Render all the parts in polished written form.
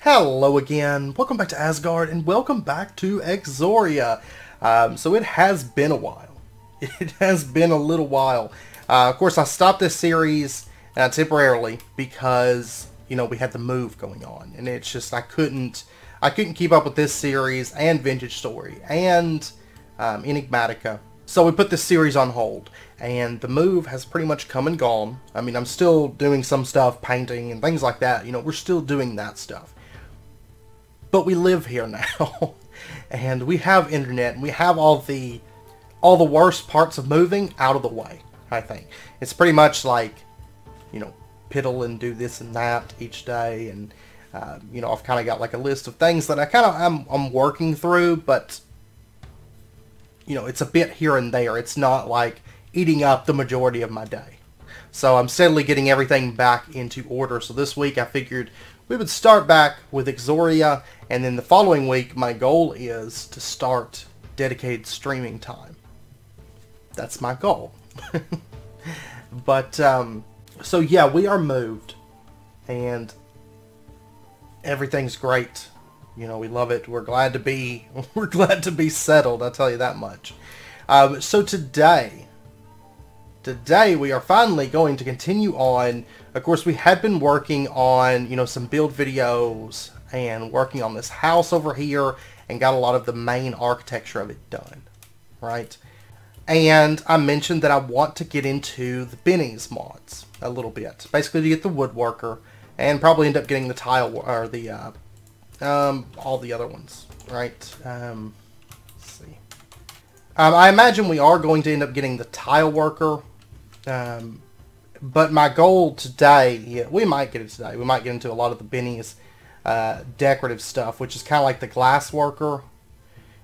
Hello again, welcome back to Asgard, and welcome back to Exoria. So it has been a while. It has been a little while. Of course, I stopped this series temporarily because, you know, we had the move going on, and it's just I couldn't keep up with this series and Vintage Story and Enigmatica. So we put this series on hold, and the move has pretty much come and gone. I mean, I'm still doing some stuff, painting and things like that. You know, we're still doing that stuff. But we live here now, and we have internet, and we have all the worst parts of moving out of the way, I think. It's pretty much like, you know, piddle and do this and that each day, and, you know, I've kind of got like a list of things that I'm working through, but, you know, it's a bit here and there. It's not like eating up the majority of my day. So I'm steadily getting everything back into order. So this week I figured we would start back with Exoria, and then the following week my goal is to start dedicated streaming time. That's my goal. But, so yeah, we are moved, and everything's great. You know, we love it. We're glad to be settled, I'll tell you that much. So today we are finally going to continue on. Of course, we had been working on, you know, some build videos and working on this house over here and got a lot of the main architecture of it done, right? And I mentioned that I want to get into the binnies mods a little bit, basically to get the woodworker and probably end up getting the tile or the all the other ones, right? Let's see. I imagine we are going to end up getting the tile worker. But my goal today, yeah, we might get it today. We might get into a lot of the binnies decorative stuff, which is kind of like the glass worker.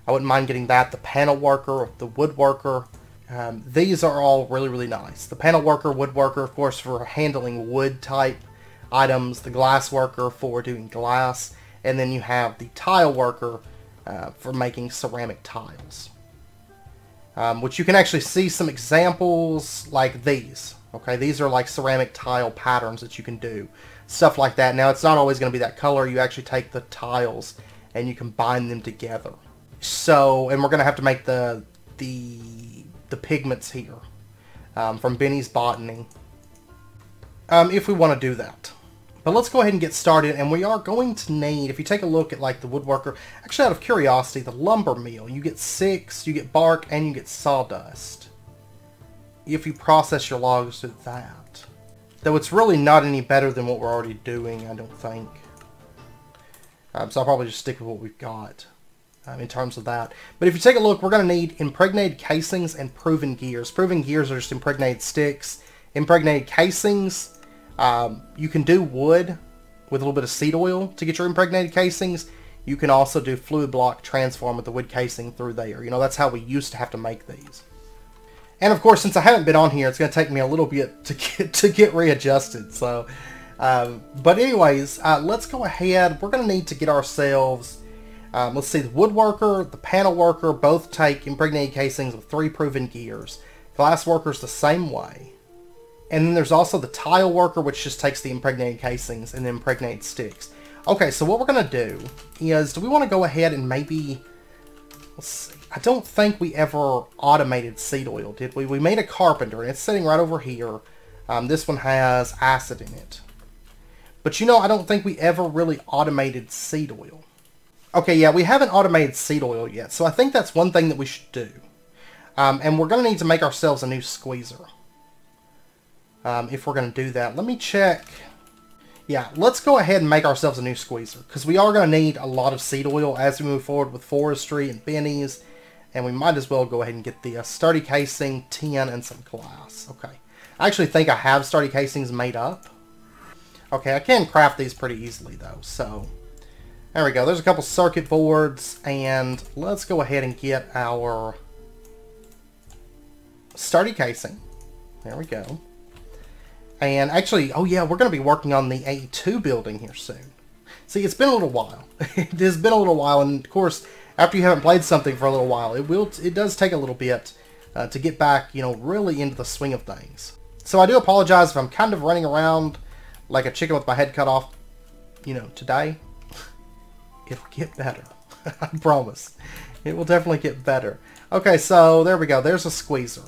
I wouldn't mind getting that. The panel worker, the woodworker. These are all really, really nice. The panel worker, woodworker, of course, for handling wood type items. The glass worker for doing glass. And then you have the tile worker for making ceramic tiles. Which you can actually see some examples like these. Okay, these are like ceramic tile patterns that you can do. Stuff like that. Now, it's not always going to be that color. You actually take the tiles and you combine them together. So, and we're going to have to make the pigments here from Benny's Botany if we want to do that. But let's go ahead and get started, and we are going to need, if you take a look at like the woodworker, actually out of curiosity, the lumber mill, you get 6, you get bark, and you get sawdust. If you process your logs through that. Though it's really not any better than what we're already doing, I don't think. So I'll probably just stick with what we've got in terms of that. But if you take a look, we're going to need impregnated casings and proven gears. Proven gears are just impregnated sticks. Impregnated casings, you can do wood with a little bit of seed oil to get your impregnated casings. You can also do fluid block transform with the wood casing through there. You know, that's how we used to have to make these. And of course, since I haven't been on here, it's going to take me a little bit to get readjusted. So, but anyways, let's go ahead. We're going to need to get ourselves, let's see, the woodworker, the panel worker, both take impregnated casings with 3 proven gears. Glass worker's the same way. And then there's also the tile worker, which just takes the impregnated casings and the impregnated sticks. Okay, so what we're going to do is, do we want to go ahead and maybe, let's see, I don't think we ever automated seed oil, did we? We made a carpenter, and it's sitting right over here. This one has acid in it. But you know, I don't think we ever really automated seed oil. Okay, yeah, we haven't automated seed oil yet, so I think that's one thing that we should do. And we're going to need to make ourselves a new squeezer. If we're going to do that. Let me check. Yeah, let's go ahead and make ourselves a new squeezer, because we are going to need a lot of seed oil as we move forward with forestry and bennies, and we might as well go ahead and get the sturdy casing, tin, and some glass. Okay. I actually think I have sturdy casings made up. Okay, I can craft these pretty easily, though, so there we go. There's a couple circuit boards, and let's go ahead and get our sturdy casing. There we go. And actually, oh yeah, we're going to be working on the A2 building here soon. See, it's been a little while. It has been a little while, and of course, after you haven't played something for a little while, it does take a little bit to get back, you know, really into the swing of things. So I do apologize if I'm kind of running around like a chicken with my head cut off, you know, today. It'll get better. I promise. It will definitely get better. Okay, so there we go. There's a squeezer.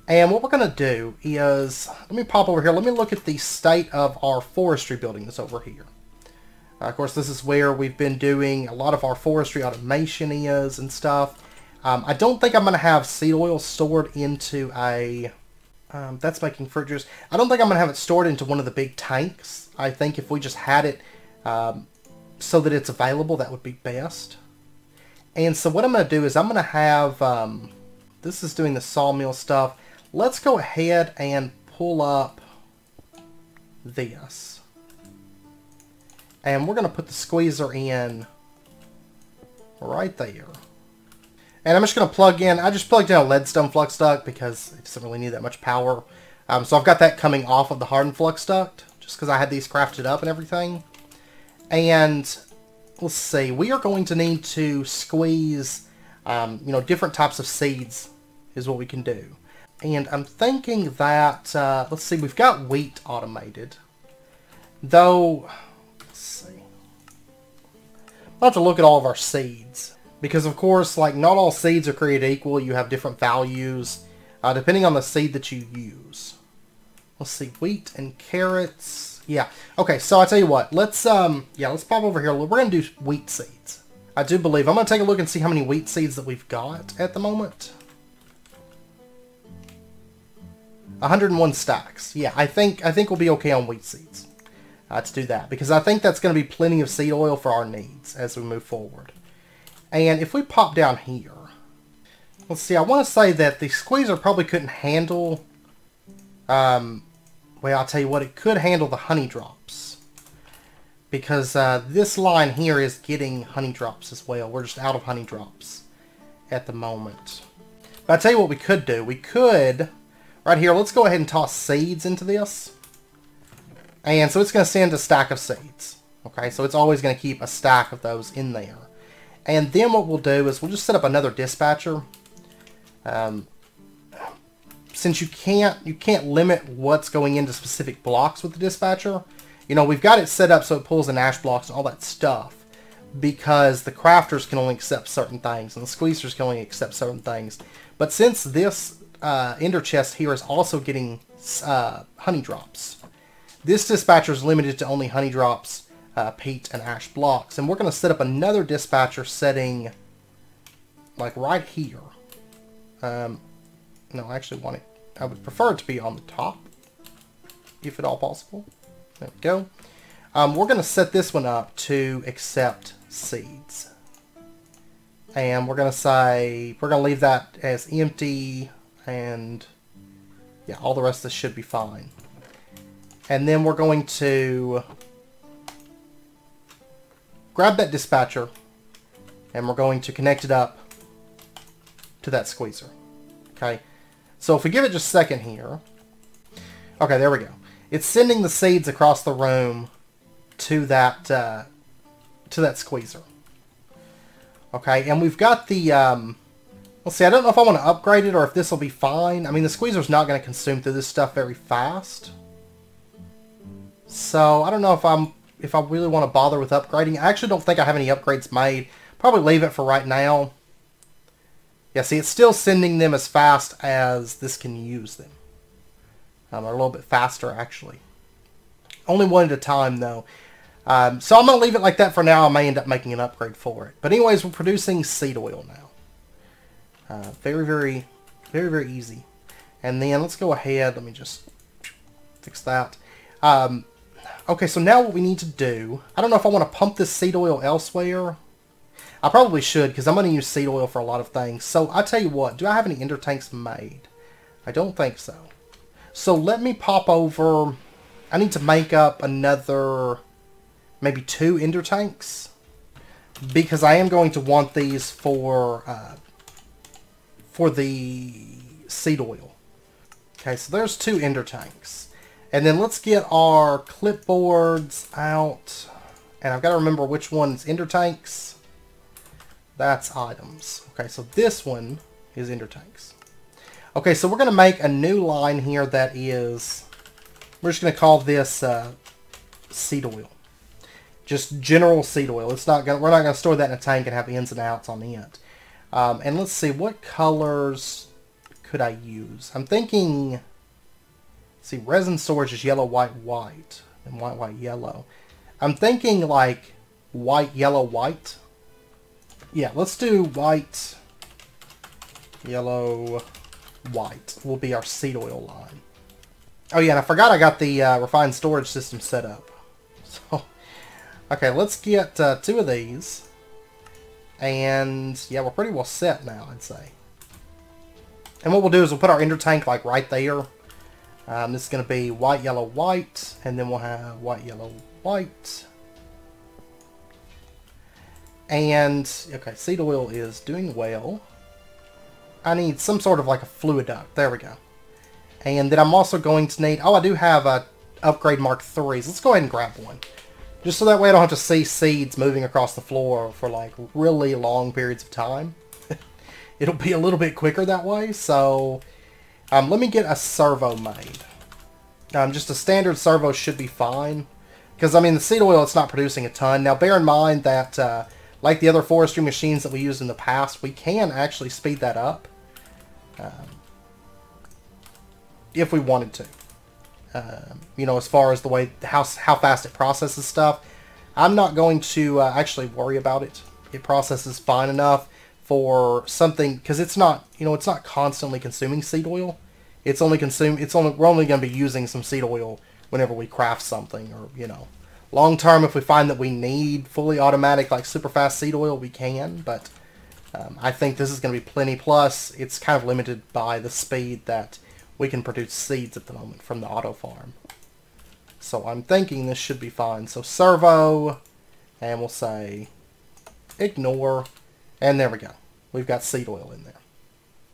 And what we're going to do is, let me pop over here. Let me look at the state of our forestry building that's over here. Of course, this is where we've been doing a lot of our forestry automation is and stuff. I don't think I'm going to have seed oil stored into a... that's making fruit juice. I don't think I'm going to have it stored into one of the big tanks. I think if we just had it so that it's available, that would be best. And so what I'm going to do is I'm going to have... this is doing the sawmill stuff. Let's go ahead and pull up this. And we're going to put the squeezer in right there. And I'm just going to plug in, I just plugged in a leadstone flux duct because it doesn't really need that much power. So I've got that coming off of the hardened flux duct, just because I had these crafted up and everything. And let's see, we are going to need to squeeze, you know, different types of seeds is what we can do. And I'm thinking that, let's see, we've got wheat automated. Though, let's see. I'll have to look at all of our seeds. Because, of course, like, not all seeds are created equal. You have different values, depending on the seed that you use. Let's see, wheat and carrots. Yeah. Okay, so I'll tell you what. Let's, yeah, let's pop over here. We're going to do wheat seeds. I do believe. I'm going to take a look and see how many wheat seeds that we've got at the moment. 101 stacks. Yeah, I think we'll be okay on wheat seeds to do that, because I think that's going to be plenty of seed oil for our needs as we move forward. And if we pop down here, let's see, I want to say that the squeezer probably couldn't handle, well, I'll tell you what, it could handle the honey drops, because this line here is getting honey drops as well. We're just out of honey drops at the moment. But I'll tell you what we could do. We could... Right here, let's go ahead and toss seeds into this. And so it's going to send a stack of seeds. Okay, so it's always going to keep a stack of those in there. And then what we'll do is we'll just set up another dispatcher. Since you can't limit what's going into specific blocks with the dispatcher, you know, we've got it set up so it pulls in ash blocks and all that stuff. Because the crafters can only accept certain things, and the squeezers can only accept certain things. But since this... ender chest here is also getting honey drops. This dispatcher is limited to only honey drops, peat, and ash blocks. And we're going to set up another dispatcher setting like right here. No, I actually want it. I would prefer it to be on the top, if at all possible. There we go. We're going to set this one up to accept seeds. And we're going to say, we're going to leave that as empty. And yeah, all the rest of this should be fine. And then we're going to grab that dispatcher and we're going to connect it up to that squeezer. Okay, so if we give it just a second here. Okay, there we go. It's sending the seeds across the room to that squeezer. Okay, and we've got the let's see, I don't know if I want to upgrade it or if this will be fine. I mean, the squeezer's not going to consume through this stuff very fast. So, I don't know if I really want to bother with upgrading. I actually don't think I have any upgrades made. Probably leave it for right now. Yeah, see, it's still sending them as fast as this can use them. Or a little bit faster, actually. Only one at a time, though. So, I'm going to leave it like that for now. I may end up making an upgrade for it. But anyways, we're producing seed oil now. Very, very, very, very easy. And then let's go ahead. Let me just fix that. Okay, so now what we need to do, I don't know if I want to pump this seed oil elsewhere. I probably should, because I'm going to use seed oil for a lot of things. So I tell you what, do I have any ender tanks made? I don't think so. So let me pop over. I need to make up another, maybe 2 ender tanks, because I am going to want these for the seed oil. Okay, so there's 2 ender tanks. And then let's get our clipboards out. And I've got to remember which one's ender tanks. That's items. Okay, so this one is ender tanks. Okay, so we're going to make a new line here that is, we're just going to call this seed oil. Just general seed oil. We're not going to store that in a tank and have ins and outs on it. And let's see, what colors could I use? I'm thinking, see, resin storage is yellow, white, white, and white, white, yellow. I'm thinking like white, yellow, white. Yeah, let's do white, yellow, white will be our seed oil line. Oh yeah, and I forgot I got the refined storage system set up. So, okay, let's get 2 of these. And yeah, we're pretty well set now, I'd say. And what we'll do is we'll put our ender tank like right there. This is going to be white, yellow, white. And then we'll have white, yellow, white. And, okay, seed oil is doing well. I need some sort of like a fluid duct. There we go. And then I'm also going to need... Oh, I do have upgrade Mark 3s. Let's go ahead and grab one. Just so that way I don't have to see seeds moving across the floor for like really long periods of time. It'll be a little bit quicker that way. So let me get a servo made. Just a standard servo should be fine. Because, I mean, the seed oil, it's not producing a ton. Now, bear in mind that, like the other forestry machines that we used in the past, we can actually speed that up. If we wanted to. You know, as far as the way, how fast it processes stuff. I'm not going to actually worry about it. It processes fine enough for something, because it's not, you know, it's not constantly consuming seed oil. We're only going to be using some seed oil whenever we craft something, or, you know, long term, if we find that we need fully automatic, like super fast seed oil, we can, but I think this is going to be plenty. Plus, it's kind of limited by the speed that we can produce seeds at the moment from the auto farm. So I'm thinking this should be fine. So servo, and we'll say ignore, and there we go. We've got seed oil in there.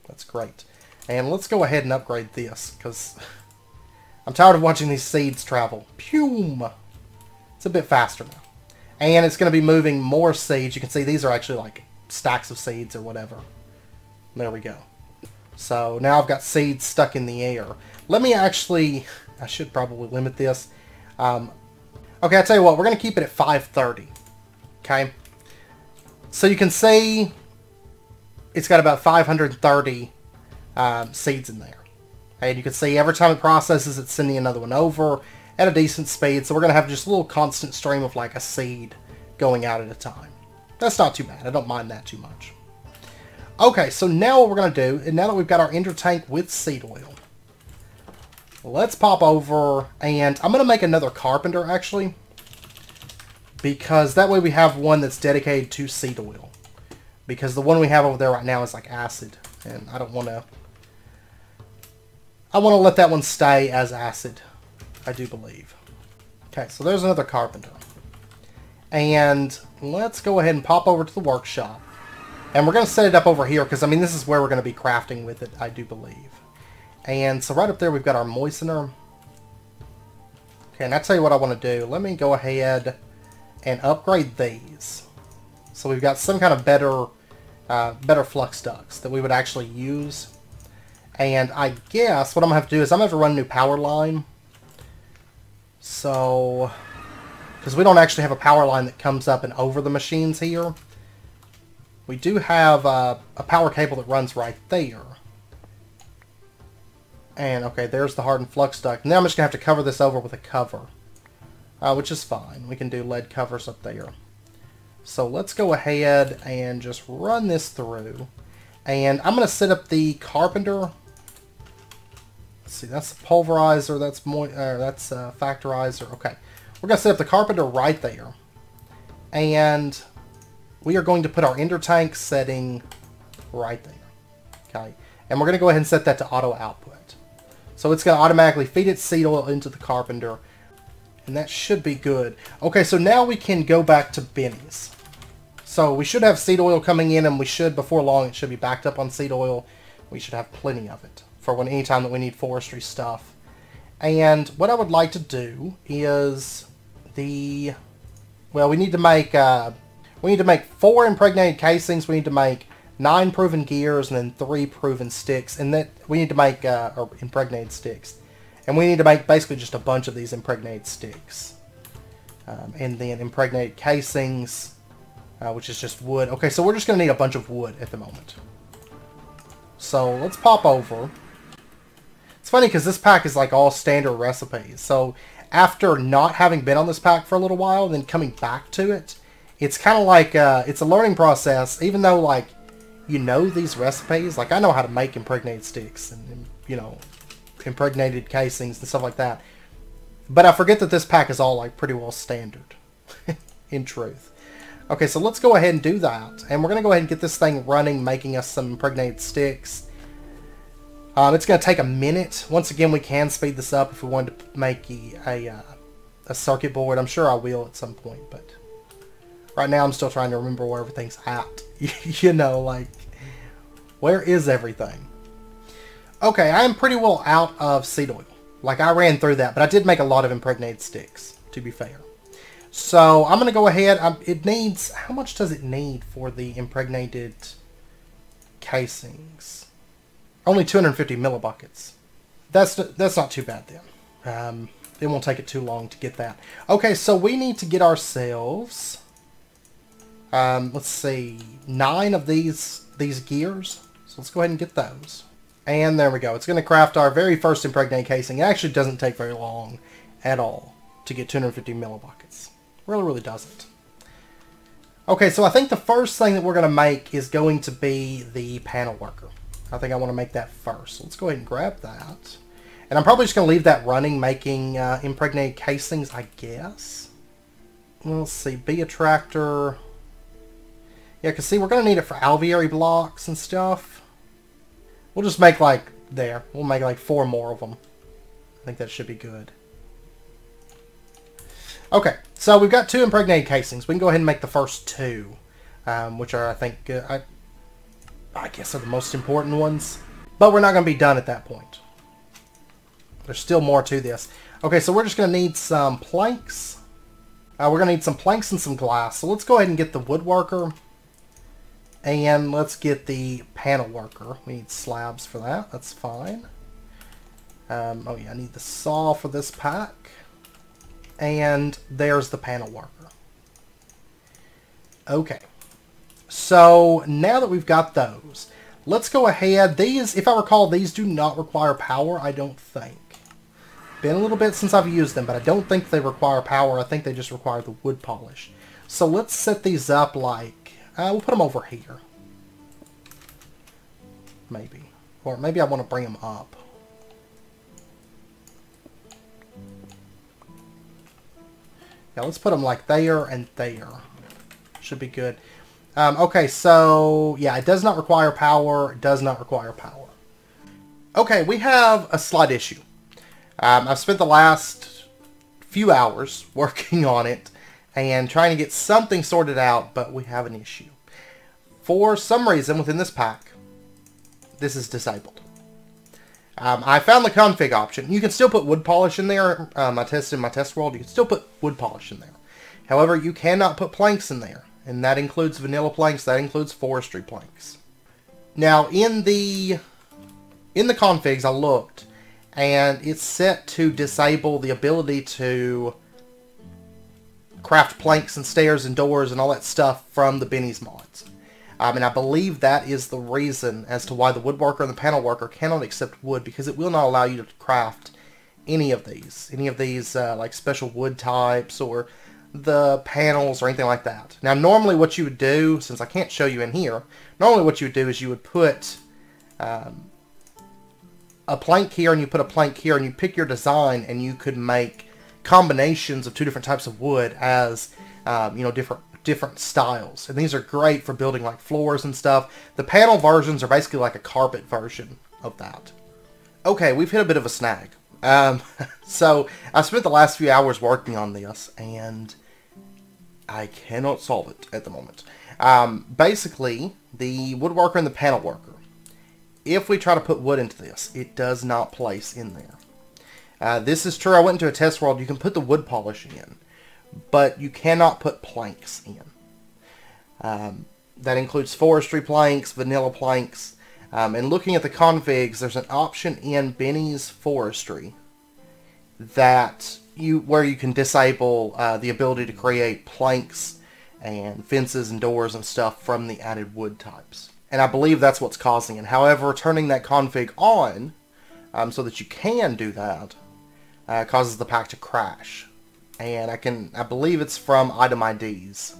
That's great. And let's go ahead and upgrade this, because I'm tired of watching these seeds travel. Pum! It's a bit faster now. And it's going to be moving more seeds. You can see these are actually like stacks of seeds or whatever. There we go. So now I've got seeds stuck in the air. Let me actually... I should probably limit this. Okay, I'll tell you what. We're going to keep it at 530. Okay? So you can see it's got about 530 seeds in there. And you can see every time it processes, it's sending another one over at a decent speed. So we're going to have just a little constant stream of like a seed going out at a time. That's not too bad. I don't mind that too much. Okay, so now what we're going to do, and now that we've got our ender tank with seed oil, let's pop over, and I'm going to make another carpenter, actually, because that way we have one that's dedicated to seed oil, because the one we have over there right now is like acid, and I don't want to... I want to let that one stay as acid, I do believe. Okay, so there's another carpenter. And let's go ahead and pop over to the workshop. And we're going to set it up over here, because, I mean, this is where we're going to be crafting with it, I do believe. And so right up there, we've got our moistener. Okay, and I'll tell you what I want to do. Let me go ahead and upgrade these. So we've got some kind of better flux ducts that we would actually use. And I guess what I'm going to have to do is I'm going to have to run a new power line. So, because we don't actually have a power line that comes up and over the machines here. We do have a power cable that runs right there. And, okay, there's the hardened flux duct. Now I'm just going to have to cover this over with a cover. Which is fine. We can do lead covers up there. So let's go ahead and just run this through. And I'm going to set up the carpenter. Let's see, that's the pulverizer. That's factorizer. Okay. We're going to set up the carpenter right there. And we are going to put our ender tank setting right there. Okay. And we're going to go ahead and set that to auto output. So it's going to automatically feed its seed oil into the carpenter. And that should be good. Okay, so now we can go back to binnies. So we should have seed oil coming in, and we should, before long, it should be backed up on seed oil. We should have plenty of it for any time that we need forestry stuff. And what I would like to do is well, we need to make 4 impregnated casings. We need to make 9 proven gears and then 3 proven sticks, and that we need to make impregnated sticks. And we need to make basically just a bunch of these impregnated sticks. And then impregnated casings, which is just wood. Okay, so we're just going to need a bunch of wood at the moment. So let's pop over. It's funny because this pack is like all standard recipes. So after not having been on this pack for a little while, then coming back to it, it's kind of like, it's a learning process, even though like, you know these recipes. Like I know how to make impregnated sticks and, you know, impregnated casings and stuff like that. But I forget that this pack is all like pretty well standard, in truth. Okay, so let's go ahead and do that. And we're going to go ahead and get this thing running, making us some impregnated sticks. It's going to take a minute. Once again, we can speed this up if we wanted to make a circuit board. I'm sure I will at some point, but right now I'm still trying to remember where everything's at. You know, like, where is everything? Okay, I am pretty well out of seed oil. Like, I ran through that, but I did make a lot of impregnated sticks, to be fair. So, I'm going to go ahead. It needs... How much does it need for the impregnated casings? Only 250 millibuckets. That's not too bad, then. It won't take it too long to get that. Okay, so we need to get ourselves... let's see... 9 of these gears. So, let's go ahead and get those. And there we go. It's going to craft our very first impregnated casing. It actually doesn't take very long at all to get 250 millibuckets. Really, really doesn't. Okay, so I think the first thing that we're going to make is going to be the panel worker. I think I want to make that first. So let's go ahead and grab that. And I'm probably just going to leave that running, making impregnated casings, I guess. Let's see. Be a tractor. Yeah, because see, we're going to need it for alveoli blocks and stuff. We'll just make like there. We'll make like 4 more of them. I think that should be good. Okay, so we've got 2 impregnated casings. We can go ahead and make the first 2, which are, I think, I guess are the most important ones. But we're not going to be done at that point. There's still more to this. Okay, so we're just going to need some planks. We're going to need some planks and some glass. So let's go ahead and get the woodworker. And let's get the panel worker. We need slabs for that. That's fine. Oh yeah, I need the saw for this pack. And there's the panel worker. Okay. So now that we've got those, let's go ahead. These, if I recall, these do not require power, I don't think. Been a little bit since I've used them, but I don't think they require power. I think they just require the wood polish. So let's set these up like... we'll put them over here. Maybe. Or maybe I want to bring them up. Yeah, let's put them like there and there. Should be good. Okay, so... Yeah, it does not require power. It does not require power. Okay, we have a slight issue. I've spent the last few hours working on it and trying to get something sorted out, but we have an issue. For some reason within this pack, this is disabled. I found the config option. You can still put wood polish in there. I tested in my test world. You can still put wood polish in there. However, you cannot put planks in there. And that includes vanilla planks. That includes forestry planks. Now, in the configs, I looked, and it's set to disable the ability to craft planks and stairs and doors and all that stuff from the binnie's mods. And I believe that is the reason as to why the woodworker and the panel worker cannot accept wood, because it will not allow you to craft any of these like special wood types or the panels or anything like that. Now normally what you would do, since I can't show you in here, normally what you would do is you would put a plank here and you put a plank here and you pick your design and you could make combinations of 2 different types of wood as you know, different styles, and these are great for building like floors and stuff. The panel versions are basically like a carpet version of that. Okay, we've hit a bit of a snag. So I spent the last few hours working on this and I cannot solve it at the moment. Basically, the woodworker and the panel worker, if we try to put wood into this, it does not place in there. This is true. I went into a test world. You can put the wood polish in, but you cannot put planks in. That includes forestry planks, vanilla planks, and looking at the configs, there's an option in Binnie's Forestry that where you can disable the ability to create planks and fences and doors and stuff from the added wood types. And I believe that's what's causing it. However, turning that config on so that you can do that causes the pack to crash. And I believe it's from item IDs,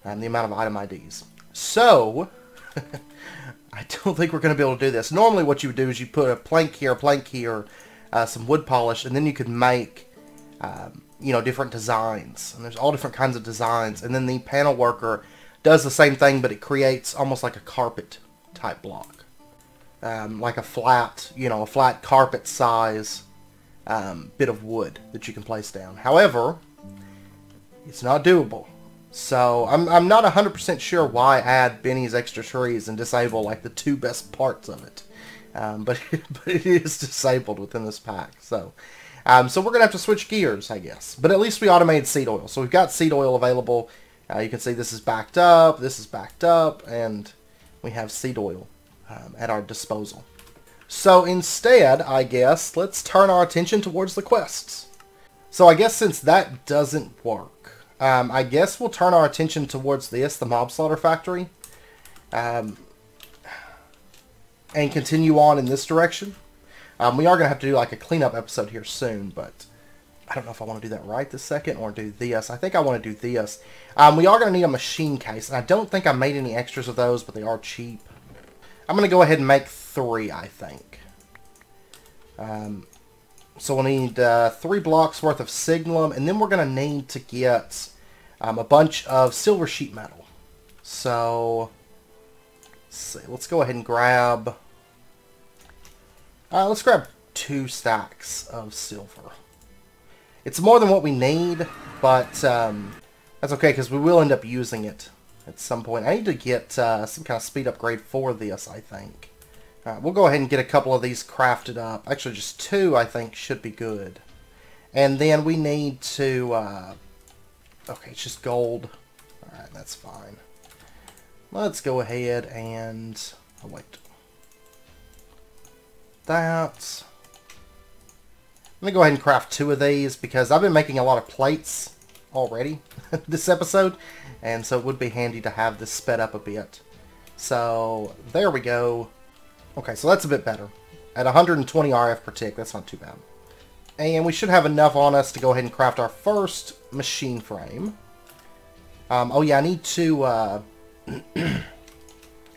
the amount of item IDs. So, I don't think we're going to be able to do this. Normally what you would do is you put a plank here, some wood polish, and then you could make different designs. And there's all different kinds of designs. And then the panel worker does the same thing, but it creates almost like a carpet type block. Like a flat carpet size bit of wood that you can place down. However, it's not doable. So I'm not 100% sure why add Benny's extra trees and disable like the two best parts of it. But it is disabled within this pack. So we're going to have to switch gears, I guess. But at least we automated seed oil. So we've got seed oil available. You can see this is backed up, and we have seed oil at our disposal. So instead, I guess, let's turn our attention towards the quests. So I guess since that doesn't work, I guess we'll turn our attention towards this, the Mob Slaughter Factory, and continue on in this direction. We are going to have to do like a cleanup episode here soon, but I don't know if I want to do that right this second or do this. I think I want to do this. We are going to need a machine case, and I don't think I made any extras of those, but they are cheap. I'm going to go ahead and make 3, I think. So we'll need 3 blocks worth of signalum, and then we're going to need to get a bunch of silver sheet metal. So, let's see. Let's go ahead and grab... let's grab 2 stacks of silver. It's more than what we need, but that's okay, because we will end up using it at some point. I need to get some kind of speed upgrade for this, I think. We'll go ahead and get a couple of these crafted up. Actually, just 2, I think, should be good. And then we need to... okay, it's just gold. Alright, that's fine. Let's go ahead and... oh, wait. That... I'm going to go ahead and craft 2 of these, because I've been making a lot of plates already this episode, and so it would be handy to have this sped up a bit. So, there we go. Okay, so that's a bit better. At 120 RF per tick, that's not too bad. And we should have enough on us to go ahead and craft our first machine frame. Oh yeah, I need to... let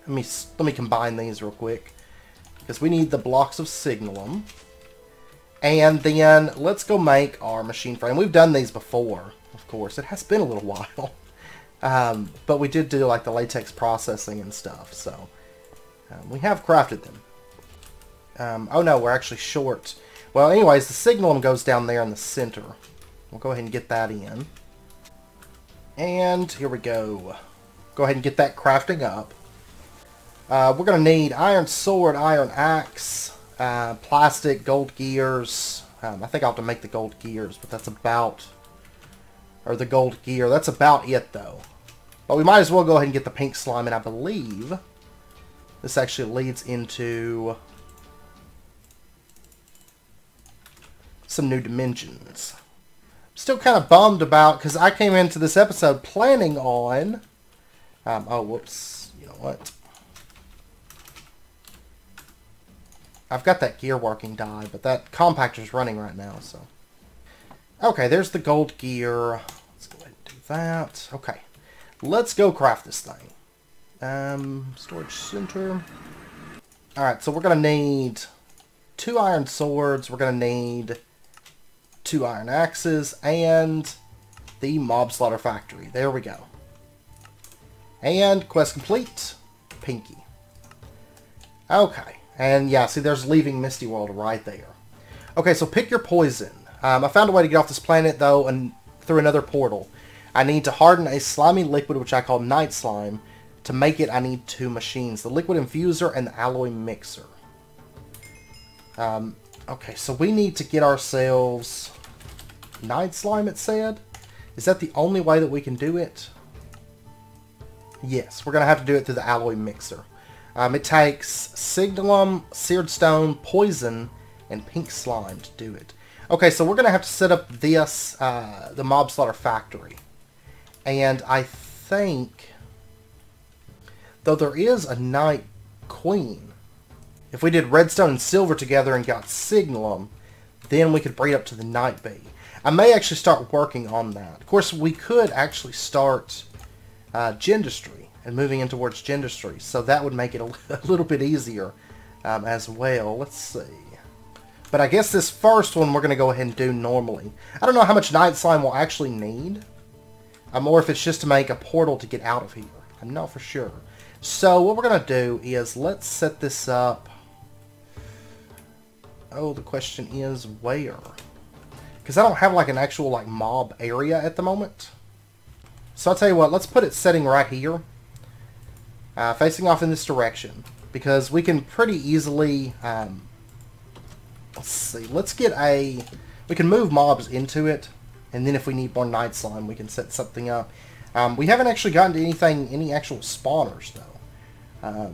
me combine these real quick, because we need the blocks of signalum. And then let's go make our machine frame. We've done these before, of course. It has been a little while. But we did do like the latex processing and stuff, so we have crafted them. Oh no, we're actually short. Well, anyways, the signalum goes down there in the center. We'll go ahead and get that in. And here we go. Go ahead and get that crafting up. We're going to need iron sword, iron axe, plastic, gold gears. I think I'll have to make the gold gears, but that's about... or the gold gear. That's about it, though. But we might as well go ahead and get the pink slime, and I believe this actually leads into some new dimensions. I'm still kind of bummed about, because I came into this episode planning on... oh, whoops. You know what? I've got that gear working die, but that compactor's running right now, so... okay, there's the gold gear. Let's go ahead and do that. Okay. Let's go craft this thing. Storage center. Alright, so we're going to need 2 iron swords. We're going to need 2 iron axes. And the Mob Slaughter Factory. There we go. And quest complete. Pinky. Okay. And yeah, see, there's leaving Misty World right there. Okay, so pick your poison. I found a way to get off this planet, though, and through another portal. I need to harden a slimy liquid, which I call Knightslime. To make it, I need 2 machines. The liquid infuser and the alloy mixer. Okay, so we need to get ourselves... Knightslime, it said? Is that the only way that we can do it? Yes, we're going to have to do it through the alloy mixer. It takes signalum, seared stone, poison, and pink slime to do it. Okay, so we're going to have to set up this, the mob slaughter factory. And I think, though there is a Night Queen, if we did redstone and silver together and got signalum, then we could breed up to the Night Bee. I may actually start working on that. Of course, we could actually start gendistry and moving in towards gendistry, so that would make it a little bit easier as well. Let's see. But I guess this first one we're going to go ahead and do normally. I don't know how much Knightslime we'll actually need, or if it's just to make a portal to get out of here. I'm not for sure. So what we're going to do is let's set this up. Oh, the question is where? Because I don't have like an actual like mob area at the moment. So I'll tell you what, let's put it setting right here. Facing off in this direction. Because we can pretty easily, let's see, let's get we can move mobs into it. And then if we need more Knightslime, we can set something up. We haven't actually gotten to any actual spawners though.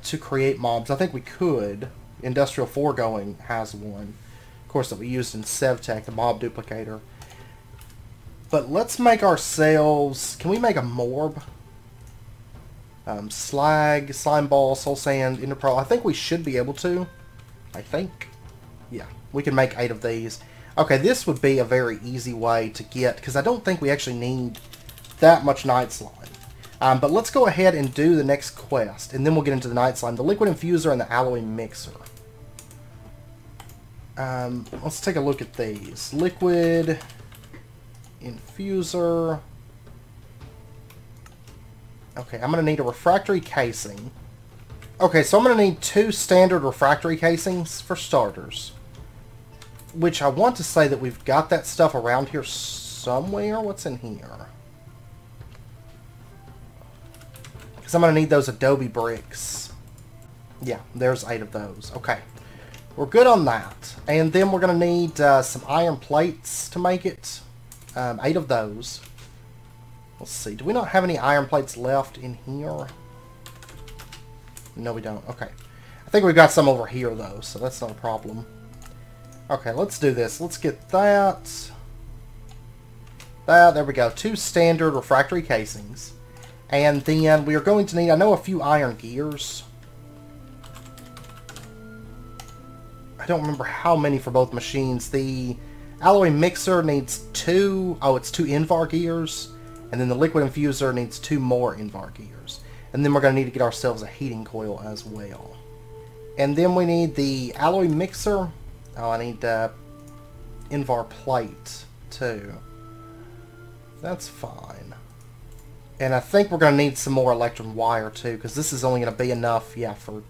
To create mobs. I think we could. Industrial Foregoing has one. Of course, that we used in SevTech, the mob duplicator. But let's make ourselves... Can we make a morb? Slag, Slime Ball, Soul Sand, Ender Pearl. I think we should be able to. I think. Yeah, we can make 8 of these. Okay, this would be a very easy way to get... Because I don't think we actually need that much Knightslime. But let's go ahead and do the next quest. And then we'll get into the Knightslime. The Liquid Infuser and the Alloy Mixer. Let's take a look at these. Liquid Infuser. Okay, I'm going to need a refractory casing. Okay, so I'm going to need 2 standard refractory casings for starters. Which I want to say that we've got that stuff around here somewhere. What's in here? Because I'm going to need those adobe bricks. Yeah, there's 8 of those. Okay. We're good on that. And then we're going to need some iron plates to make it. 8 of those. Let's see. Do we not have any iron plates left in here? No, we don't. Okay. I think we've got some over here, though, so that's not a problem. Okay, let's do this. Let's get that. There we go. 2 standard refractory casings. And then we are going to need, I know, a few iron gears. I don't remember how many for both machines. The alloy mixer needs 2, it's 2 Invar gears. And then the liquid infuser needs 2 more Invar gears. And then we're going to need to get ourselves a heating coil as well. And then we need the alloy mixer. Oh, I need Invar plate too. That's fine. And I think we're going to need some more electrum wire too, because this is only going to be enough, yeah, for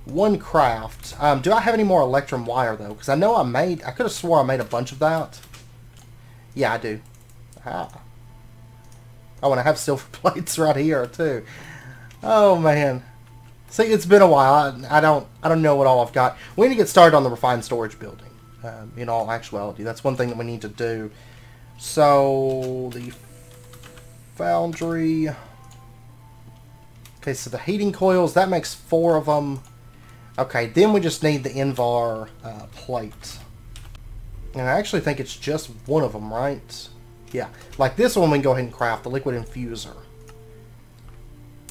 1 craft. Do I have any more electrum wire though? Because I know I could have swore I made a bunch of that. Yeah, I do. Ah. Oh, and I have silver plates right here too. Oh man. See, it's been a while. I don't know what all I've got. We need to get started on the refined storage building. In all actuality, that's one thing that we need to do. So the foundry. Okay, so the heating coils, that makes 4 of them. Okay, then we just need the Invar plate. And I actually think it's just 1 of them, right? Yeah, like this one we can go ahead and craft, the liquid infuser.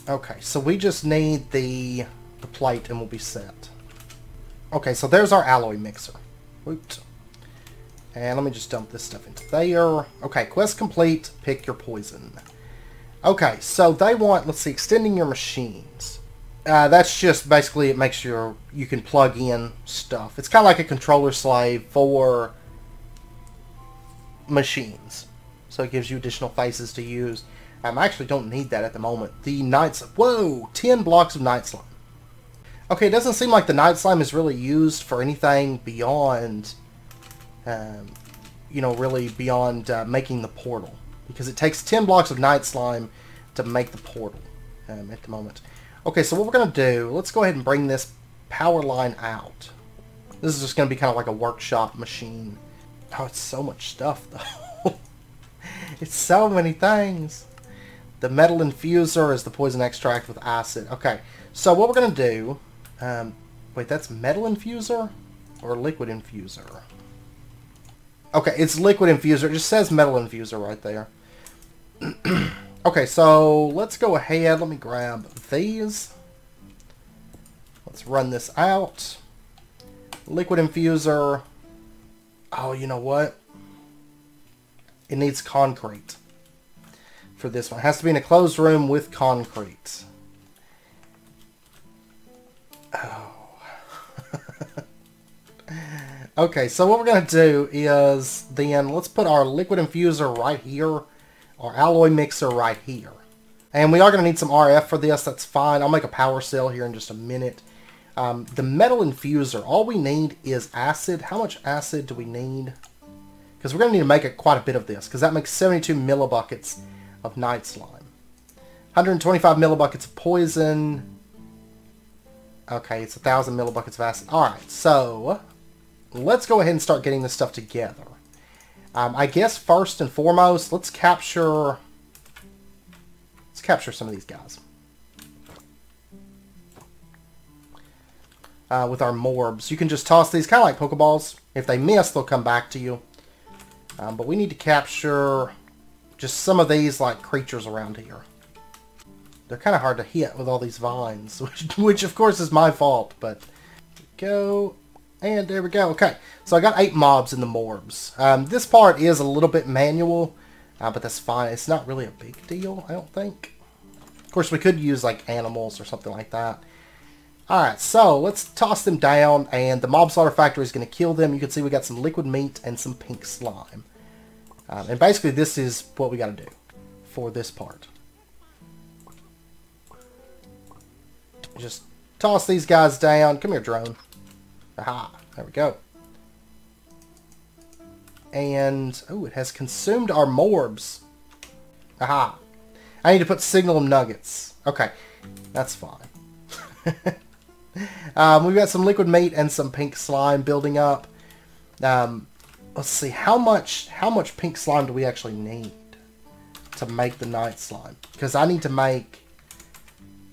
Okay, so we just need the plate and we'll be set. Okay, so there's our alloy mixer. Oops. And let me just dump this stuff into there. Okay, quest complete, pick your poison. Okay, so they want, let's see, extending your machines. That's just basically, it makes you can plug in stuff. It's kind of like a controller slave for machines. So it gives you additional faces to use. I actually don't need that at the moment. The whoa, 10 blocks of Knightslime. Okay, it doesn't seem like the Knightslime is really used for anything beyond, really beyond making the portal. Because it takes 10 blocks of Knightslime to make the portal at the moment. Okay, so what we're going to do, let's go ahead and bring this power line out. This is just going to be kind of like a workshop machine. Oh, it's so much stuff, though. It's so many things. The metal infuser is the poison extract with acid. Okay, so what we're going to do... wait, that's metal infuser? Or liquid infuser? Okay, it's liquid infuser. It just says metal infuser right there. Okay, so let's go ahead. Let me grab these. Let's run this out. Liquid infuser. Oh, you know what? It needs concrete for this one. It has to be in a closed room with concrete. Oh. Okay, so what we're going to do is then let's put our liquid infuser right here. Our alloy mixer right here. And we are going to need some RF for this. That's fine. I'll make a power cell here in just a minute. The metal infuser, all we need is acid. How much acid do we need? Because we're going to need to make quite a bit of this, because that makes 72 millibuckets of Knightslime. 125 millibuckets of poison. Okay, it's 1,000 millibuckets of acid. Alright, so let's go ahead and start getting this stuff together. I guess first and foremost, let's capture some of these guys. With our morbs. You can just toss these, kind of like Pokeballs. If they miss, they'll come back to you. But we need to capture just some of these like creatures around here. They're kind of hard to hit with all these vines, which of course is my fault, but go. And there we go. Okay, so I got 8 mobs in the morbs. This part is a little bit manual, but that's fine. It's not really a big deal, I don't think. Of course, we could use like animals or something like that. Alright, so let's toss them down, and the mob slaughter factory is going to kill them. You can see we got some liquid meat and some pink slime. And basically, this is what we got to do for this part. Just toss these guys down. Come here, drone. Aha, there we go. And, oh, it has consumed our morbs. Aha. I need to put signal nuggets. Okay, that's fine. We've got some liquid meat and some pink slime building up. Let's see, how much pink slime do we actually need to make the Knightslime? Because I need to make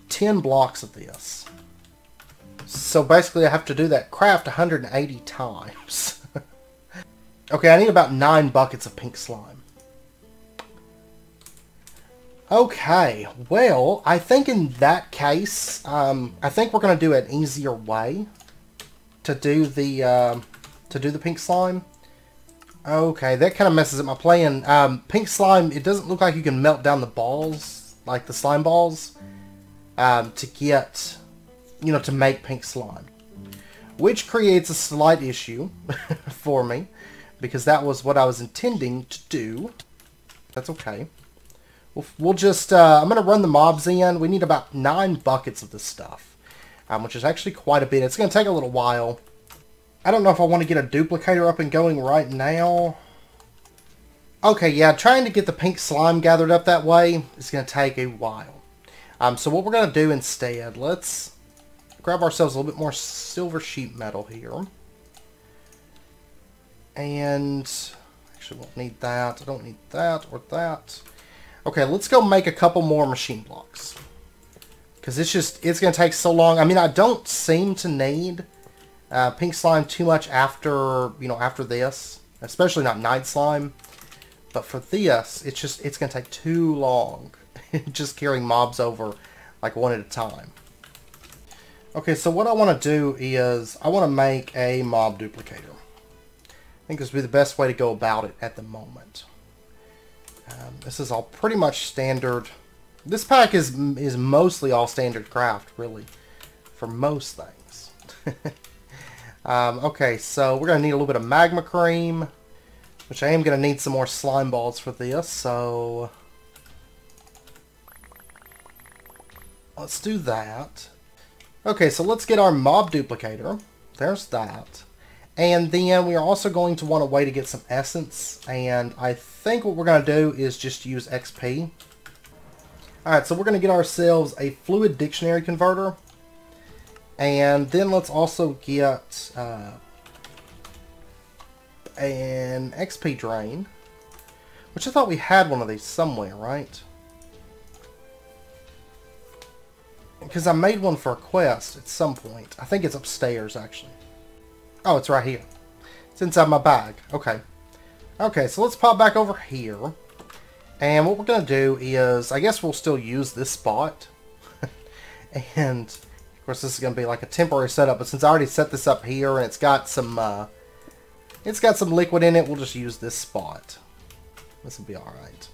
10 blocks of this. So basically I have to do that craft 180 times. Okay, I need about 9 buckets of pink slime. Okay, well, I think in that case, I think we're going to do an easier way to do the pink slime. Okay, that kind of messes up my plan. Pink slime, it doesn't look like you can melt down the balls, like the slime balls, to get, you know, to make pink slime. Which creates a slight issue for me, because that was what I was intending to do. That's okay. We'll just, I'm going to run the mobs in. We need about 9 buckets of this stuff, which is actually quite a bit. It's going to take a little while. I don't know if I want to get a duplicator up and going right now. Okay, yeah, trying to get the pink slime gathered up that way is going to take a while. So what we're going to do instead, let's grab ourselves a little bit more silver sheet metal here. And, actually won't need that. I don't need that or that. Okay, let's go make a couple more machine blocks. Because it's going to take so long. I mean, I don't seem to need pink slime too much after, you know, after this. Especially not Knightslime. But for this, it's going to take too long. Just carrying mobs over, like, one at a time. Okay, so what I want to do is, I want to make a mob duplicator. I think this would be the best way to go about it at the moment. This is all pretty much standard. This pack is mostly all standard craft, really, for most things. Okay, so we're going to need a little bit of magma cream, which I am going to need some more slime balls for this, so let's do that. Okay, so let's get our mob duplicator. There's that. And then we are also going to want a way to get some essence. And I think what we're going to do is just use XP. Alright, so we're going to get ourselves a fluid dictionary converter. And then let's also get an XP drain. Which I thought we had one of these somewhere, right? Because I made one for a quest at some point. I think it's upstairs, actually. Oh, it's right here. It's inside my bag. Okay. Okay, so let's pop back over here. And what we're going to do is, I guess we'll still use this spot. And, of course, this is going to be like a temporary setup. But since I already set this up here and it's got some liquid in it, we'll just use this spot. This will be alright.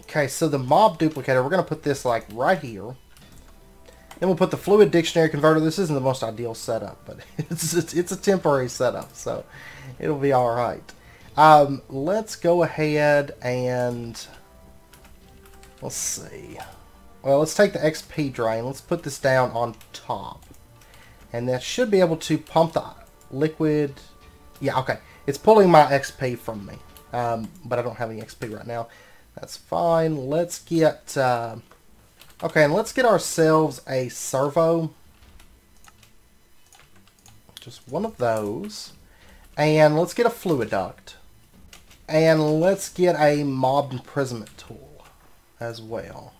Okay, so the mob duplicator, we're going to put this like right here. Then we'll put the fluid dictionary converter. This isn't the most ideal setup, but it's a temporary setup, so it'll be alright. Let's go ahead and... let's see. Well, let's take the XP drain. Let's put this down on top. And that should be able to pump the liquid... yeah, okay. It's pulling my XP from me. But I don't have any XP right now. That's fine. Let's get... okay, and let's get ourselves a servo. Just one of those. And let's get a fluid duct. And let's get a mob imprisonment tool as well.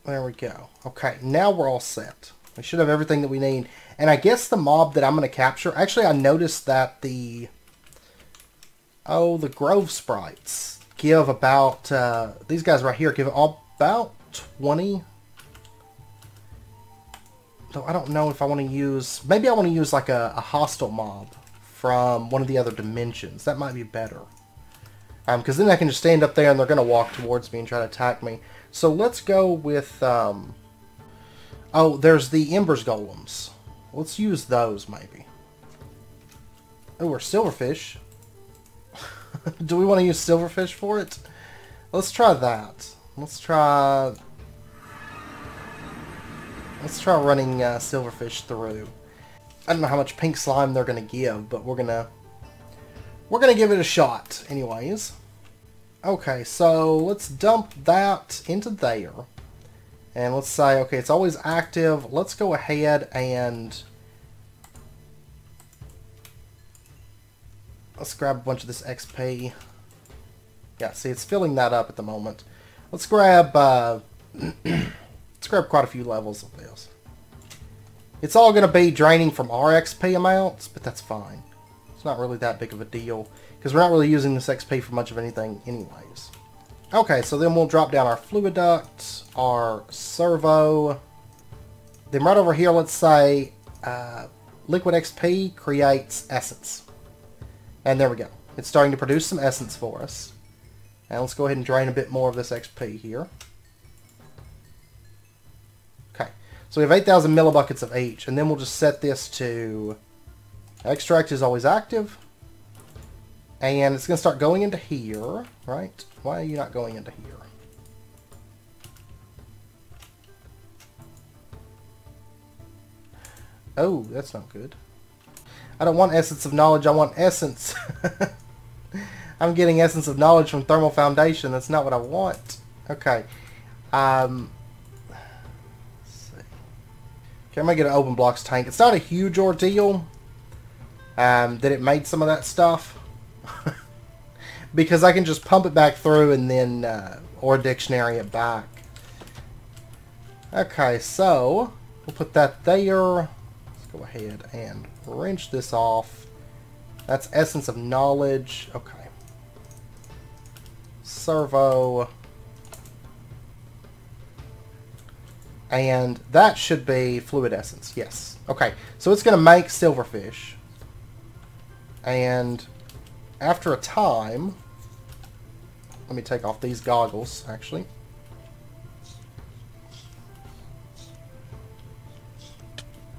There we go. Okay, now we're all set. We should have everything that we need. And I guess the mob that I'm going to capture... actually, I noticed that the Grove Sprites give about... these guys right here give about 20... though I don't know if I want to use... maybe I want to use like a hostile mob from one of the other dimensions. That might be better. Because then I can just stand up there and they're going to walk towards me and try to attack me. So let's go with... oh, there's the Embers Golems. Let's use those, maybe. Oh, or Silverfish. Do we want to use Silverfish for it? Let's try that. Let's try running Silverfish through. I don't know how much pink slime they're gonna give, but we're gonna give it a shot, anyways. Okay, so let's dump that into there. And let's say, okay, it's always active. Let's go ahead and... let's grab a bunch of this XP. Yeah, see, it's filling that up at the moment. Let's grab, let's grab quite a few levels of this. It's all going to be draining from our XP amounts, but that's fine. It's not really that big of a deal, because we're not really using this XP for much of anything anyways. Okay, so then we'll drop down our fluid duct, our servo. Then right over here, let's say liquid XP creates essence. And there we go. It's starting to produce some essence for us. And let's go ahead and drain a bit more of this XP here. Okay, so we have 8,000 millibuckets of each. And then we'll just set this to... extract is always active. And it's going to start going into here, right? Why are you not going into here? Oh, that's not good. I don't want Essence of Knowledge, I want Essence. I'm getting Essence of Knowledge from Thermal Foundation. That's not what I want. Okay. Let's see. Okay, I'm going to get an open blocks tank. It's not a huge ordeal that it made some of that stuff. Because I can just pump it back through and then or dictionary it back. Okay, so we'll put that there. Let's go ahead and wrench this off. That's Essence of Knowledge. Okay. Servo. And that should be Fluid Essence. Yes. Okay, so it's going to make Silverfish. And after a time... let me take off these goggles, actually.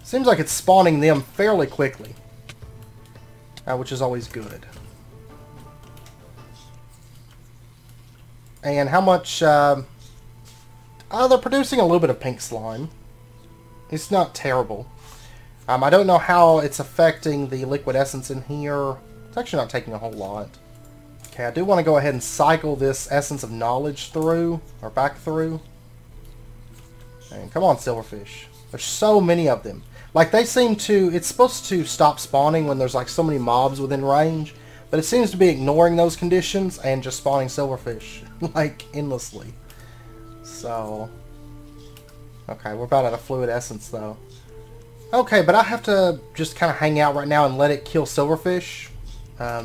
Seems like it's spawning them fairly quickly. Which is always good. And how much... they're producing a little bit of pink slime. It's not terrible. I don't know how it's affecting the liquid essence in here. It's actually not taking a whole lot. Okay, I do want to go ahead and cycle this Essence of Knowledge through, or back through. And come on, Silverfish. There's so many of them. Like, they seem to... it's supposed to stop spawning when there's, like, so many mobs within range. But it seems to be ignoring those conditions and just spawning Silverfish, like, endlessly. So... okay, we're about out of Fluid Essence, though. Okay, but I have to just kind of hang out right now and let it kill silverfish. I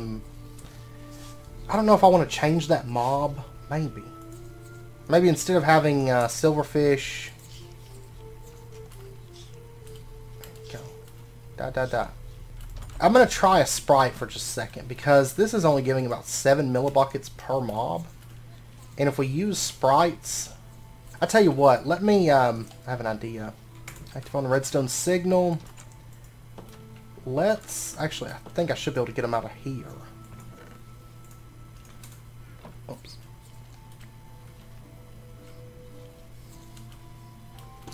don't know if I want to change that mob. Maybe. Maybe instead of having silverfish... There you go. I'm going to try a sprite for just a second, because this is only giving about 7 millibuckets per mob. And if we use sprites... I tell you what, let me... I have an idea. Active on the redstone signal. Let's... Actually, I think I should be able to get them out of here. Oops.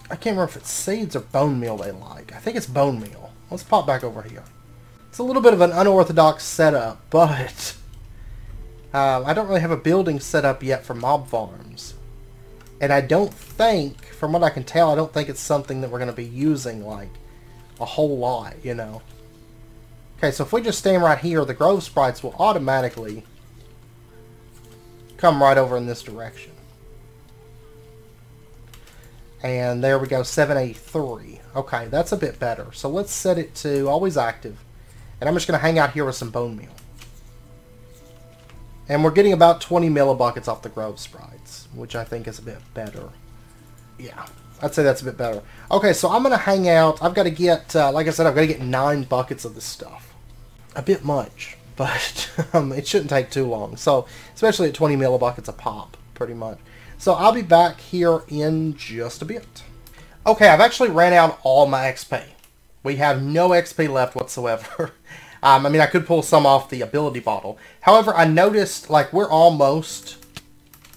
I can't remember if it's seeds or bone meal they like. I think it's bone meal. Let's pop back over here. It's a little bit of an unorthodox setup, but... I don't really have a building set up yet for mob farms. And I don't think, from what I can tell, I don't think it's something that we're going to be using, like, a whole lot, you know. Okay, so if we just stand right here, the grove sprites will automatically come right over in this direction. And there we go, 783. Okay, that's a bit better. So let's set it to always active. And I'm just going to hang out here with some bone meal. And we're getting about 20 millibuckets off the grove sprites, which I think is a bit better. Yeah, I'd say that's a bit better. Okay, so I'm going to hang out. I've got to get, like I said, I've got to get 9 buckets of this stuff. A bit much, but it shouldn't take too long. So, especially at 20 millibuckets a pop, pretty much. So I'll be back here in just a bit. Okay, I've actually ran out all my XP. We have no XP left whatsoever. I mean, I could pull some off the ability bottle. However, I noticed, like, we're almost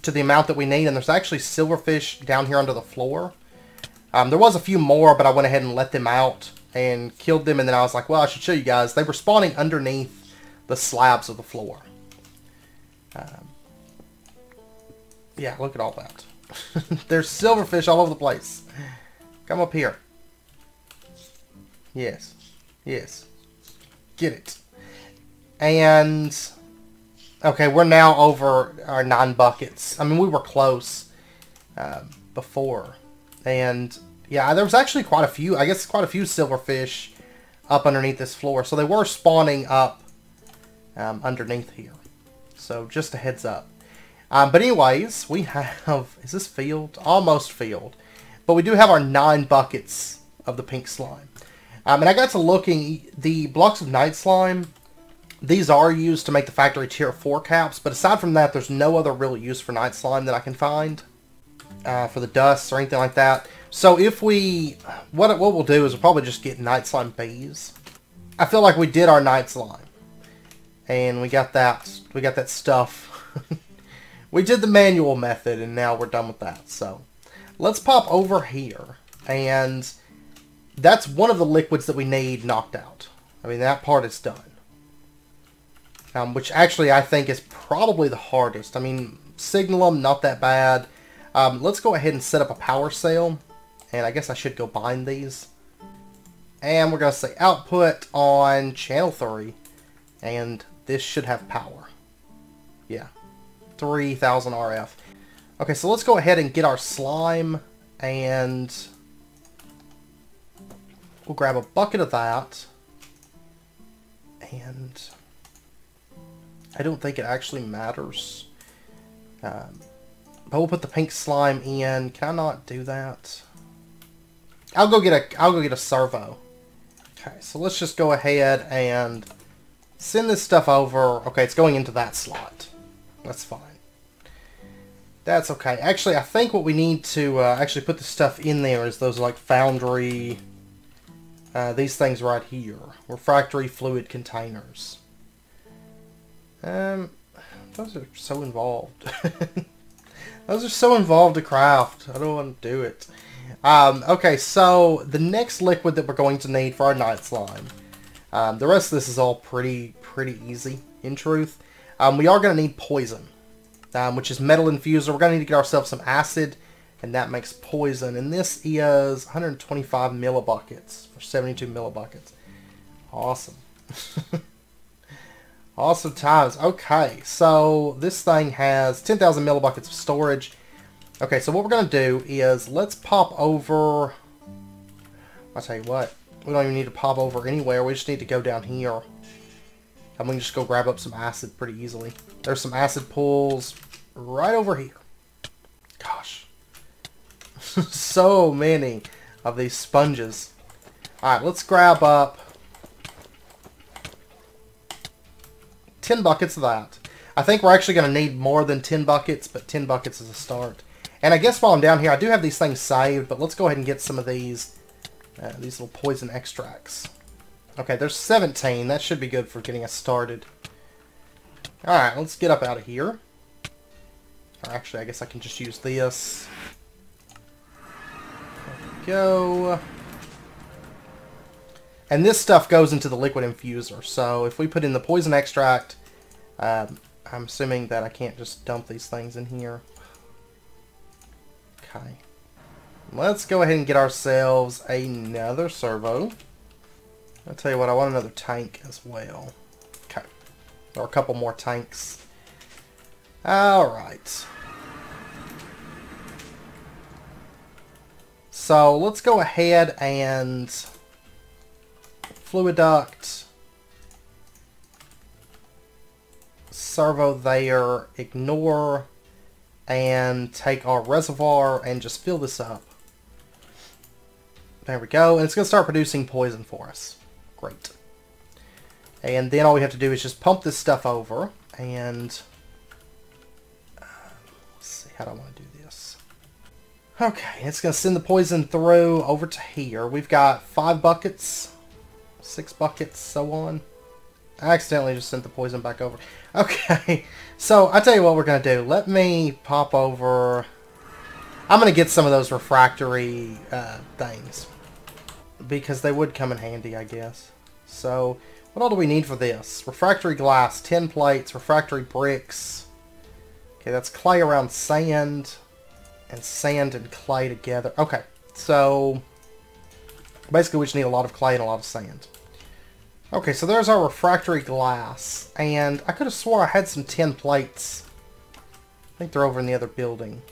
to the amount that we need, and there's actually silverfish down here under the floor. There was a few more, but I went ahead and let them out and killed them, and then I was like, well, I should show you guys. They were spawning underneath the slabs of the floor. Yeah, look at all that. There's silverfish all over the place. Come up here. Yes. Yes. Get it. And okay, we're now over our 9 buckets. I mean, we were close before, and yeah, there was actually quite a few. I guess quite a few silverfish up underneath this floor, so they were spawning up underneath here. So just a heads up. But anyways, we have, is this field? Almost field, but we do have our 9 buckets of the pink slime. And I got to looking, the blocks of Knightslime, these are used to make the factory tier 4 caps, but aside from that, there's no other real use for Knightslime that I can find for the dust or anything like that. So if we, what we'll do is we'll probably just get Knightslime bees. I feel like we did our Knightslime, and we got that stuff. We did the manual method, and now we're done with that. So let's pop over here, and that's one of the liquids that we need knocked out. I mean, that part is done. Which actually I think is probably the hardest. I mean, Signalum, not that bad. Let's go ahead and set up a power cell. And I guess I should go bind these. And we're going to say output on channel 3. And this should have power. Yeah. 3000 RF. Okay, so let's go ahead and get our slime. And we'll grab a bucket of that. And I don't think it actually matters. But we'll put the pink slime in. Can I not do that? I'll go get a servo. Okay, so let's just go ahead and send this stuff over. Okay, it's going into that slot. That's fine. That's okay. Actually, I think what we need to actually put the stuff in there is those like foundry, these things right here. Refractory fluid containers. Those are so involved. Those are so involved to craft. I don't want to do it. Okay, so the next liquid that we're going to need for our Knightslime. The rest of this is all pretty easy, in truth. We are going to need poison, which is metal infuser. We're going to need to get ourselves some acid, and that makes poison. And this is 125 millibuckets, or 72 millibuckets. Awesome. Awesome times. Okay, so this thing has 10,000 millibuckets of storage. Okay, so what we're going to do is let's pop over. I'll tell you what. We don't even need to pop over anywhere. We just need to go down here. And we can just go grab up some acid pretty easily. There's some acid pools right over here. Gosh. So many of these sponges. Alright, let's grab up 10 buckets of that. I think we're actually going to need more than 10 buckets, but 10 buckets is a start. And I guess while I'm down here, I do have these things saved, but let's go ahead and get some of these little poison extracts. Okay, there's 17. That should be good for getting us started. Alright, let's get up out of here. Or actually, I guess I can just use this. There we go. And this stuff goes into the liquid infuser. So if we put in the poison extract, I'm assuming that I can't just dump these things in here. Okay. Let's go ahead and get ourselves another servo. I'll tell you what, I want another tank as well. Okay. Or a couple more tanks. Alright. So let's go ahead and fluid duct, servo there, ignore, and take our reservoir and just fill this up. There we go, and it's going to start producing poison for us. Great. And then all we have to do is just pump this stuff over, and let's see, how do I want to do this? Okay, it's going to send the poison through over to here. We've got 5 buckets, 6 buckets, so on. I accidentally just sent the poison back over. Okay, so I tell you what we're going to do. Let me pop over. I'm going to get some of those refractory things, because they would come in handy, I guess. So, what all do we need for this? Refractory glass, 10 plates, refractory bricks. Okay, that's clay around sand, and sand and clay together. Okay, so basically we just need a lot of clay and a lot of sand. Okay, so there's our refractory glass, and I could have swore I had some 10 plates. I think they're over in the other building.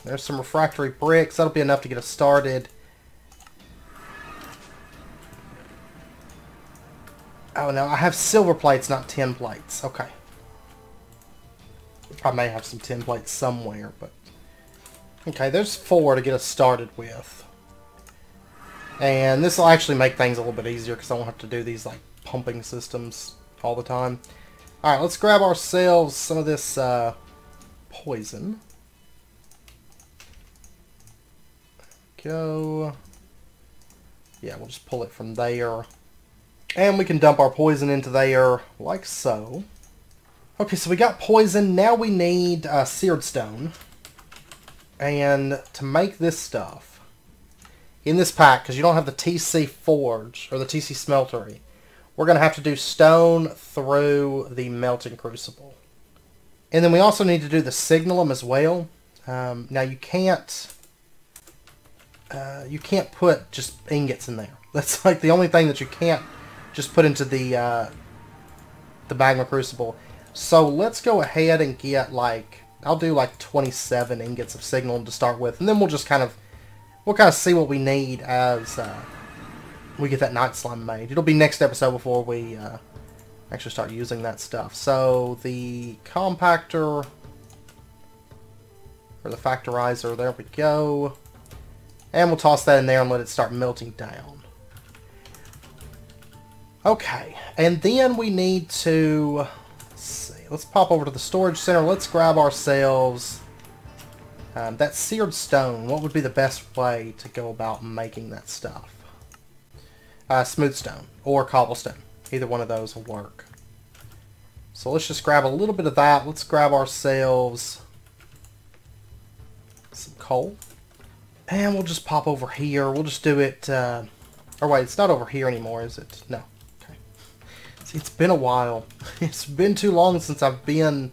There's some refractory bricks. That'll be enough to get us started. Oh no, I have silver plates, not 10 plates. Okay. I may have some 10 plates somewhere, but... Okay, there's 4 to get us started with. And this will actually make things a little bit easier, because I won't have to do these, like, pumping systems all the time. Alright, let's grab ourselves some of this poison. Go. Yeah, we'll just pull it from there. And we can dump our poison into there, like so. Okay, so we got poison. Now we need seared stone. And to make this stuff, in this pack, because you don't have the TC forge, or the TC smeltery, we're going to have to do stone through the melting crucible. And then we also need to do the signalum as well. Now you can't put just ingots in there. That's like the only thing that you can't just put into the magma crucible. So let's go ahead and get like, I'll do like 27 ingots of signalum to start with, and then we'll just kind of see what we need as we get that Knightslime made. It'll be next episode before we actually start using that stuff. So the compactor, or the factorizer, there we go. And we'll toss that in there and let it start melting down. Okay, and then we need to, let's see, let's pop over to the storage center. Let's grab ourselves that seared stone. What would be the best way to go about making that stuff? Smooth stone or cobblestone. Either one of those will work. So let's just grab a little bit of that. Let's grab ourselves some coal. And we'll just pop over here. We'll just do it, or wait, it's not over here anymore, is it? No. Okay. See, it's been a while. It's been too long since I've been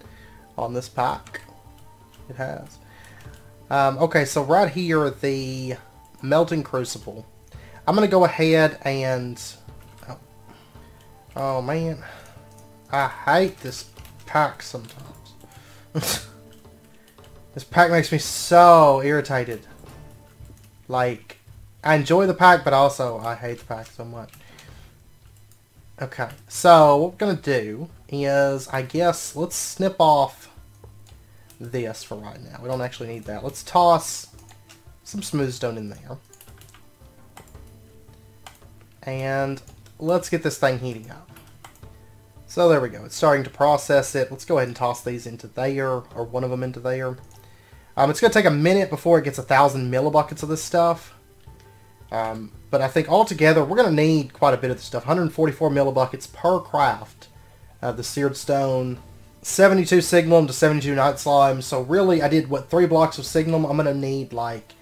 on this pack. It has. Okay, so right here, the melting crucible. I'm going to go ahead and... Oh, man. I hate this pack sometimes. This pack makes me so irritated. Like, I enjoy the pack, but also I hate the pack so much. Okay, so what we're going to do is, I guess, let's snip off this for right now. We don't actually need that. Let's toss some smooth stone in there. And let's get this thing heating up. So there we go. It's starting to process it. Let's go ahead and toss these into there, or one of them into there. It's going to take a minute before it gets 1,000 millibuckets of this stuff. But I think altogether we're going to need quite a bit of this stuff. 144 millibuckets per craft. The seared stone, 72 signum to 72 Knightslime. So really, I did, what, 3 blocks of signum? I'm going to need, like,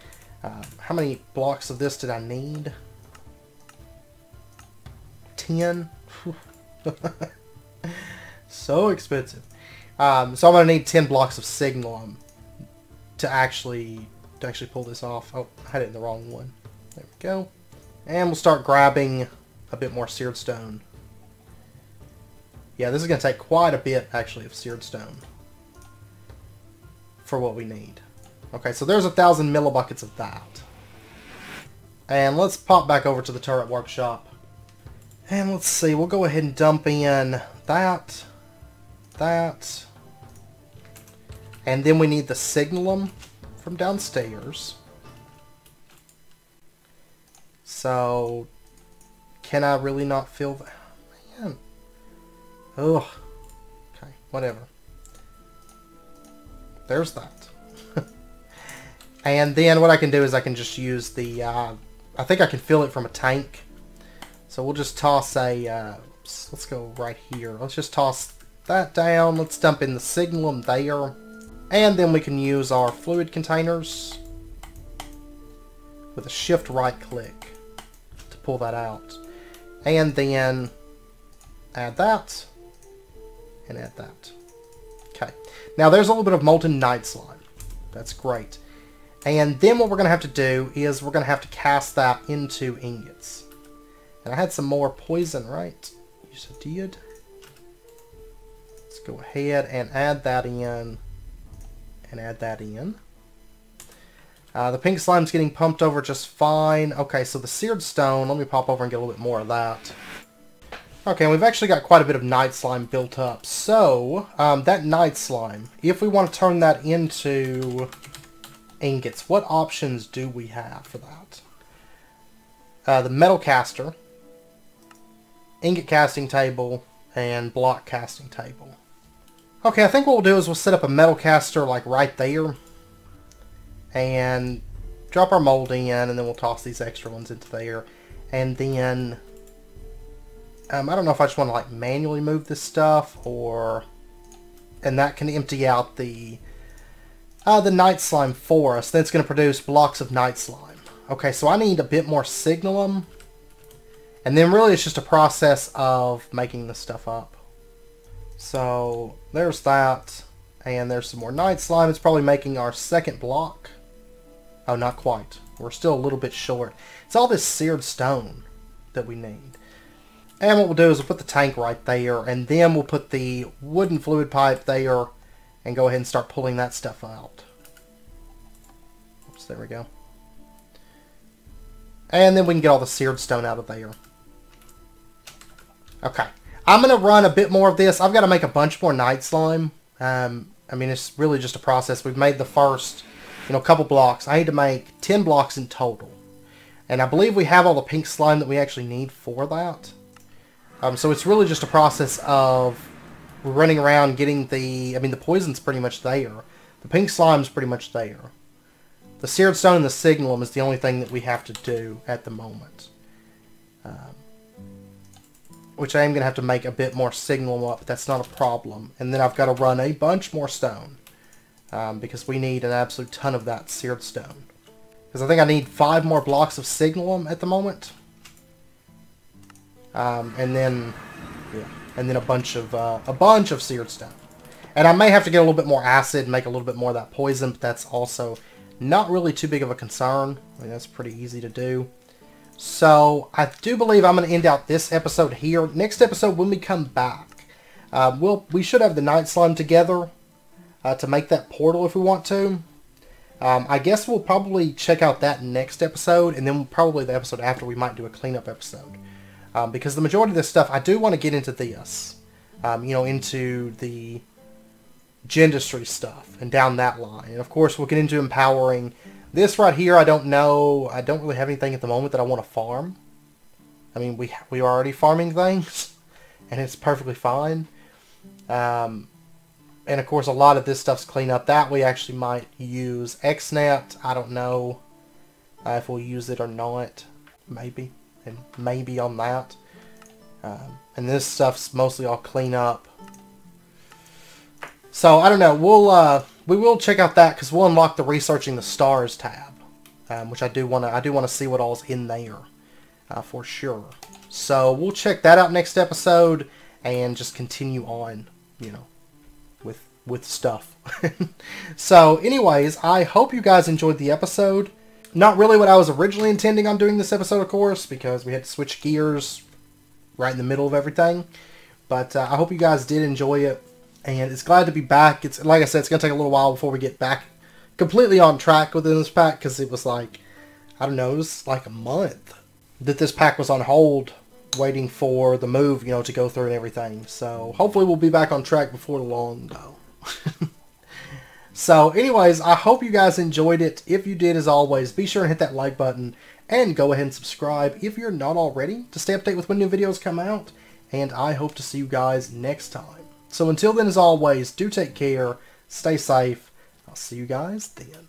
how many blocks of this did I need? 10? So expensive. So I'm going to need 10 blocks of signum to actually pull this off. Oh, I had it in the wrong one. There we go. And we'll start grabbing a bit more seared stone. Yeah, this is going to take quite a bit, actually, of seared stone for what we need. Okay, so there's 1,000 millibuckets of that. And let's pop back over to the turret workshop. And let's see, we'll go ahead and dump in that. And then we need the signalum from downstairs. So, can I really not fill that? Man. Ugh. Okay, whatever. There's that. And then what I can do is I can just use the, I think I can fill it from a tank. So we'll just toss a, let's go right here. Let's just toss that down. Let's dump in the signalum there. And then we can use our fluid containers with a shift right click to pull that out. And then add that and add that. Okay. Now there's a little bit of molten Knightslime. That's great. And then what we're going to have to do is we're going to have to cast that into ingots. And I had some more poison, right? Yes, I did. Let's go ahead and add that in. And add that in. The pink slime's getting pumped over just fine. Okay, so the seared stone, let me pop over and get a little bit more of that. Okay, and we've actually got quite a bit of night slime built up. So, that night slime, if we want to turn that into ingots, what options do we have for that? The metal caster, ingot casting table, and block casting table. Okay, I think what we'll do is we'll set up a metal caster like right there and drop our mold in, and then we'll toss these extra ones into there. And then I don't know if I just want to like manually move this stuff, or and that can empty out the night slime for us. Then it's going to produce blocks of night slime. Okay, so I need a bit more signalum, and then really it's just a process of making this stuff up. So there's that, and there's some more night slime. It's probably making our second block. Oh, not quite. We're still a little bit short. It's all this seared stone that we need. And what we'll do is we'll put the tank right there, and then we'll put the wooden fluid pipe there, and go ahead and start pulling that stuff out. Oops, there we go. And then we can get all the seared stone out of there. Okay. I'm going to run a bit more of this. I've got to make a bunch more night slime. I mean, it's really just a process. We've made the first, couple blocks. I need to make 10 blocks in total. And I believe we have all the pink slime that we actually need for that. So it's really just a process of running around getting the poison's pretty much there. The pink slime's pretty much there. The seared stone and the signalum is the only thing that we have to do at the moment. Which I am going to have to make a bit more signalum up, but that's not a problem. And then I've got to run a bunch more stone. Because we need an absolute ton of that seared stone. Because I think I need 5 more blocks of signalum at the moment. And then a bunch of seared stone. And I may have to get a little bit more acid and make a little bit more of that poison, but that's also not really too big of a concern. I mean, that's pretty easy to do. So, I do believe I'm going to end out this episode here. Next episode, when we come back, we should have the night slime together to make that portal if we want to. I guess we'll probably check out that next episode, and then probably the episode after we might do a cleanup episode. Because the majority of this stuff, I do want to get into this. Into the Gendustry stuff and down that line. And of course, we'll get into empowering. This right here, I don't know. I don't really have anything at the moment that I want to farm. I mean, we are already farming things, and it's perfectly fine. And of course, a lot of this stuff's clean up. That we actually might use XNet. I don't know if we'll use it or not. Maybe. And maybe on that. And this stuff's mostly all clean up. So I don't know. We will check out that because we'll unlock the researching the stars tab, which I do want to see what all's in there for sure. So we'll check that out next episode and just continue on, with stuff. So anyways, I hope you guys enjoyed the episode. Not really what I was originally intending on doing this episode, of course, because we had to switch gears right in the middle of everything. But I hope you guys did enjoy it. And it's glad to be back. It's like I said, it's going to take a little while before we get back completely on track within this pack. Because it was like, I don't know, it was like a month that this pack was on hold. Waiting for the move, to go through and everything. So hopefully we'll be back on track before long, though. So anyways, I hope you guys enjoyed it. If you did, as always, be sure to hit that like button. And go ahead and subscribe if you're not already to stay updated with when new videos come out. And I hope to see you guys next time. So until then, as always, do take care, stay safe. I'll see you guys then.